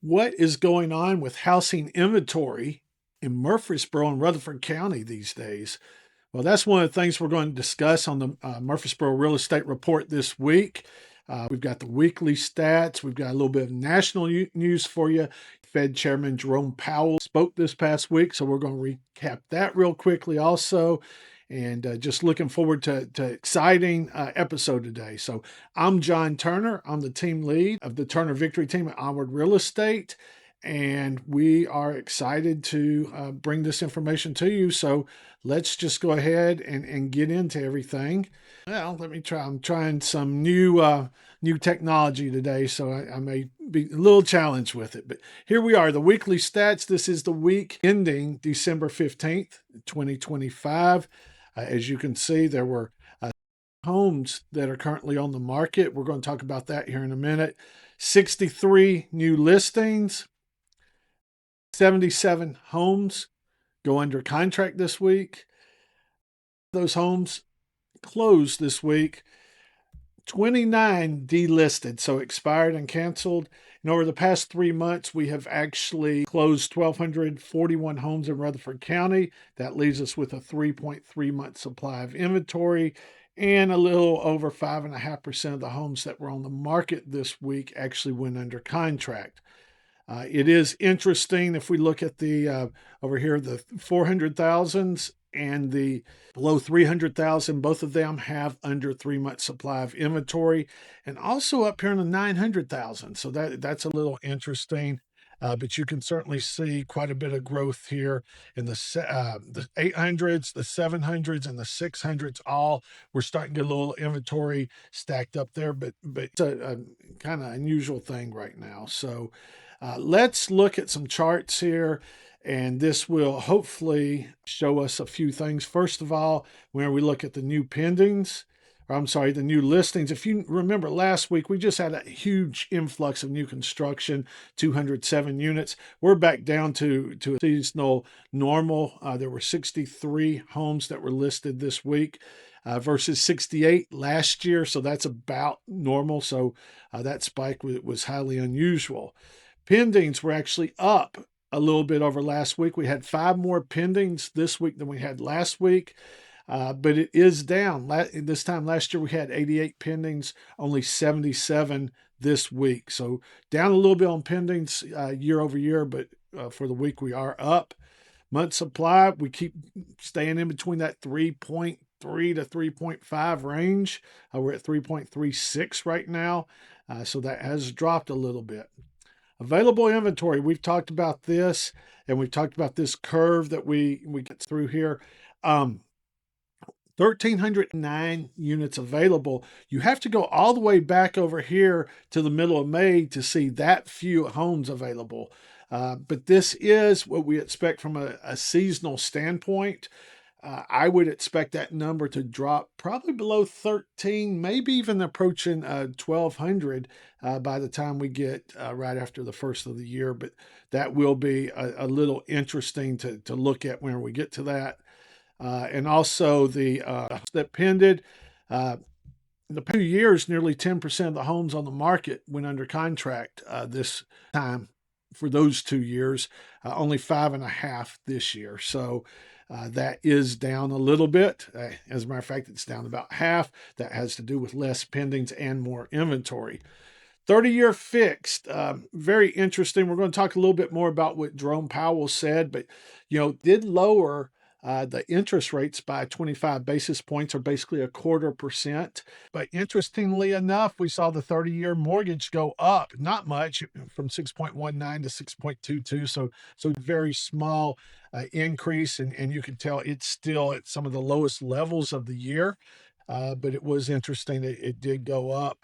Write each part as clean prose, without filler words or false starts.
What is going on with housing inventory in Murfreesboro and Rutherford County these days? Well, that's one of the things we're going to discuss on the Murfreesboro Real Estate Report this week. We've got the weekly stats. We've got a little bit of national news for you. Fed Chairman Jerome Powell spoke this past week, so we're going to recap that real quickly also. And just looking forward to exciting episode today. So I'm John Turner. I'm the team lead of the Turner Victory team at Onward Real Estate. And we are excited to bring this information to you. So let's just go ahead and get into everything. Well, let me try. I'm trying some new technology today, so I may be a little challenged with it. But here we are, the weekly stats. This is the week ending December 15th, 2025. As you can see, there were homes that are currently on the market. We're going to talk about that here in a minute. 63 new listings, 77 homes go under contract this week. Those homes closed this week. 29 delisted, so expired and canceled. And over the past 3 months, we have actually closed 1,241 homes in Rutherford County. That leaves us with a 3.3 month supply of inventory. And a little over 5.5% of the homes that were on the market this week actually went under contract. It is interesting if we look at the over here, the 400,000s and the below 300,000, both of them have under 3 month supply of inventory, and also up here in the 900,000. So that's a little interesting. But you can certainly see quite a bit of growth here in the 800s, the 700s, and the 600s. All we're starting to get a little inventory stacked up there, but it's a kind of unusual thing right now. So let's look at some charts here, and this will hopefully show us a few things. First of all, when we look at the new pendings, or I'm sorry, the new listings. If you remember last week, we just had a huge influx of new construction, 207 units. We're back down to a seasonal normal. There were 63 homes that were listed this week. Versus 68 last year, so that's about normal. So that spike was highly unusual. Pendings were actually up a little bit over last week. We had 5 more pendings this week than we had last week, but it is down. This time last year, we had 88 pendings, only 77 this week. So down a little bit on pendings year over year, but for the week, we are up. Month supply, we keep staying in between that 3.3 to 3.5 range. We're at 3.36 right now, so that has dropped a little bit. Available inventory, we've talked about this, and we've talked about this curve that we get through here. 1,309 units available. You have to go all the way back over here to the middle of May to see that few homes available. But this is what we expect from a seasonal standpoint. I would expect that number to drop probably below 13, maybe even approaching 1,200 by the time we get right after the first of the year. But that will be a little interesting to look at when we get to that. And also the that pended. In the past 2 years, nearly 10% of the homes on the market went under contract this time. For those 2 years, only 5.5 this year. So that is down a little bit. As a matter of fact, it's down about half. That has to do with less pendings and more inventory. 30-year fixed, very interesting. We're going to talk a little bit more about what Jerome Powell said, but did lower the interest rates by 25 basis points, or basically 0.25%. But interestingly enough, we saw the 30-year mortgage go up, not much, from 6.19 to 6.22. So very small increase, and you can tell it's still at some of the lowest levels of the year. But it was interesting. It did go up.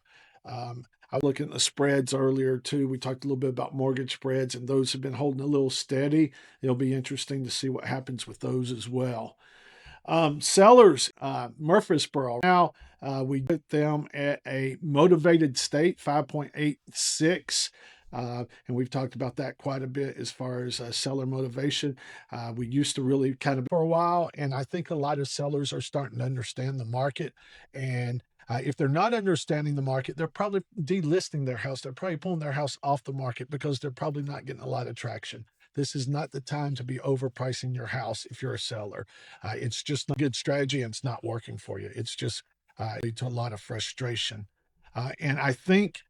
I was looking at the spreads earlier too. We talked a little bit about mortgage spreads, and those have been holding a little steady. It'll be interesting to see what happens with those as well. Sellers, Murfreesboro. Now we put them at a motivated state, 5.86. And we've talked about that quite a bit as far as seller motivation. We used to really kind of for a while, and I think a lot of sellers are starting to understand the market, and If they're not understanding the market, they're probably delisting their house. They're probably pulling their house off the market because they're probably not getting a lot of traction. This is not the time to be overpricing your house if you're a seller. It's just not a good strategy and it's not working for you. It's just lead to a lot of frustration. And I think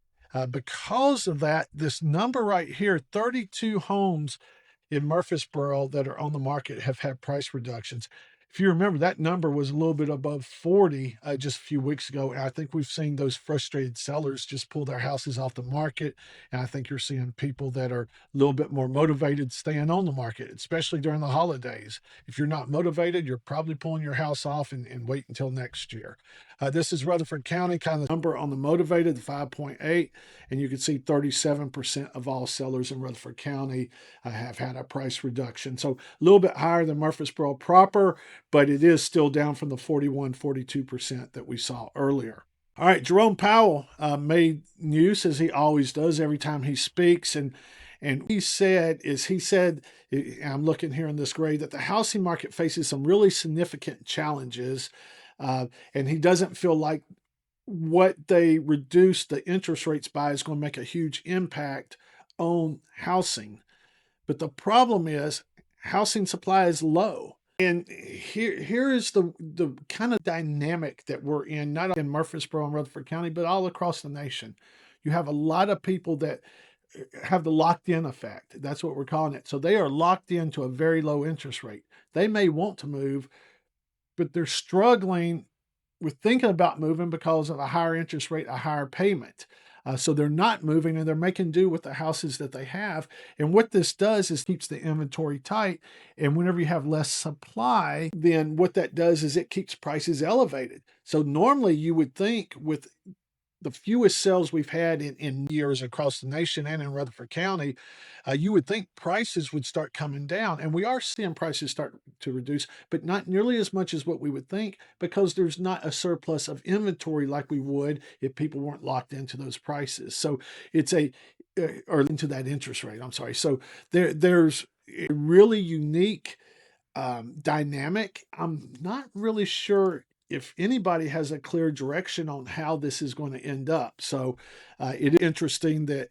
because of that, this number right here, 32 homes in Murfreesboro that are on the market have had price reductions. If you remember, that number was a little bit above 40 just a few weeks ago. And I think we've seen those frustrated sellers just pull their houses off the market. And I think you're seeing people that are a little bit more motivated staying on the market, especially during the holidays. If you're not motivated, you're probably pulling your house off and wait until next year. This is Rutherford County, kind of the number on the motivated, the 5.8. And you can see 37% of all sellers in Rutherford County have had a price reduction. So a little bit higher than Murfreesboro proper, but it is still down from the 41, 42% that we saw earlier. All right, Jerome Powell made news, as he always does every time he speaks, and he said, I'm looking here in this grade, that the housing market faces some really significant challenges, and he doesn't feel like what they reduce the interest rates by is going to make a huge impact on housing. But the problem is housing supply is low. And here is the kind of dynamic that we're in, not only in Murfreesboro and Rutherford County, but all across the nation. You have a lot of people that have the locked in effect. That's what we're calling it. So they are locked into a very low interest rate. They may want to move, but they're struggling with thinking about moving because of a higher interest rate, a higher payment. So they're not moving and they're making do with the houses that they have. And what this does is keeps the inventory tight. And whenever you have less supply, then what that does is it keeps prices elevated. So normally you would think with the fewest sales we've had in years across the nation and in Rutherford County, you would think prices would start coming down. And we are seeing prices start to reduce, but not nearly as much as what we would think because there's not a surplus of inventory like we would if people weren't locked into those prices. So it's or into that interest rate, I'm sorry. So there's a really unique dynamic. I'm not really sure if anybody has a clear direction on how this is going to end up. So it is interesting that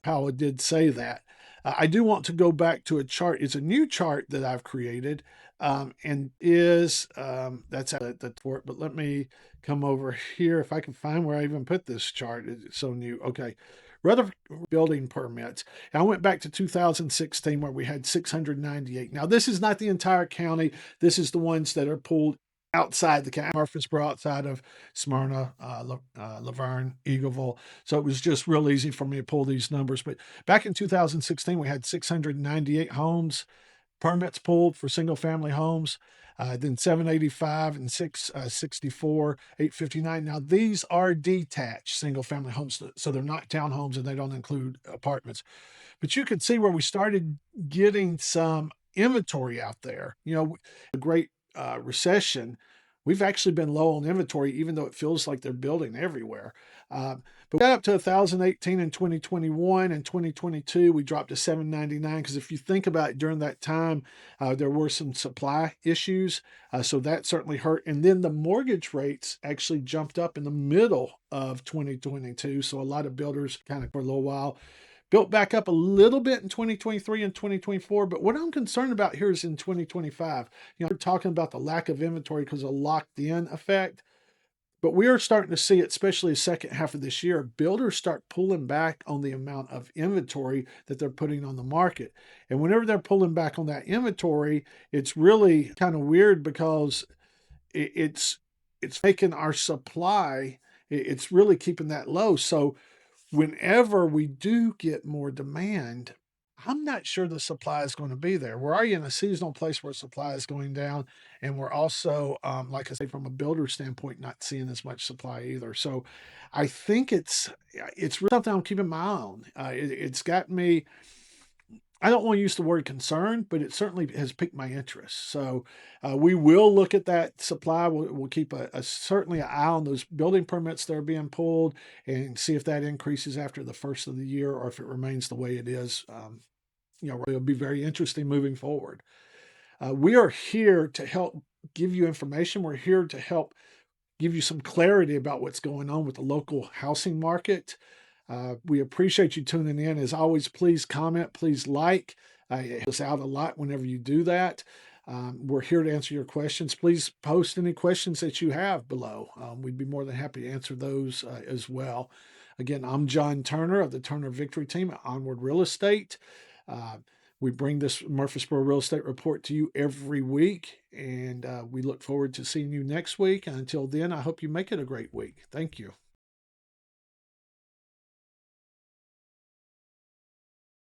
Powell did say that. I do want to go back to a chart. It's a new chart that I've created and that's the report. But let me come over here if I can find where I even put this chart. It's so new. Okay. Rutherford building permits. And I went back to 2016 where we had 698. Now, this is not the entire county. This is the ones that are pulled outside the county. Murfreesboro, outside of Smyrna, Laverne, Eagleville. So it was just real easy for me to pull these numbers. But back in 2016, we had 698 homes, permits pulled for single family homes. Then 785 and 664, 859. Now, these are detached single family homes, so they're not townhomes and they don't include apartments. But you can see where we started getting some inventory out there. You know, a great recession, we've actually been low on inventory, even though it feels like they're building everywhere. But we got up to 1,018 in 2021 and 2022. We dropped to 799 because if you think about it, during that time, there were some supply issues. So that certainly hurt. And then the mortgage rates actually jumped up in the middle of 2022. So a lot of builders kind of for a little while built back up a little bit in 2023 and 2024. But what I'm concerned about here is in 2025. You know, we're talking about the lack of inventory because of locked in effect. But we are starting to see, especially the second half of this year, builders start pulling back on the amount of inventory that they're putting on the market. And whenever they're pulling back on that inventory, it's really kind of weird because it's making our supply, it's really keeping that low. So whenever we do get more demand, I'm not sure the supply is going to be there. We're already in a seasonal place where supply is going down, and we're also, like I say, from a builder standpoint, not seeing as much supply either. So, I think it's really something I'm keeping my eye on. It's got me. I don't want to use the word concern, but it certainly has piqued my interest. So we will look at that supply. We'll keep certainly an eye on those building permits that are being pulled and see if that increases after the first of the year or if it remains the way it is. You know, it'll be very interesting moving forward. We are here to help give you information. We're here to help give you some clarity about what's going on with the local housing market. We appreciate you tuning in. As always, please comment, please like. It helps us out a lot whenever you do that. We're here to answer your questions. Please post any questions that you have below. We'd be more than happy to answer those as well. Again, I'm John Turner of the Turner Victory Team at Onward Real Estate. We bring this Murfreesboro Real Estate Report to you every week, and we look forward to seeing you next week. And until then, I hope you make it a great week. Thank you.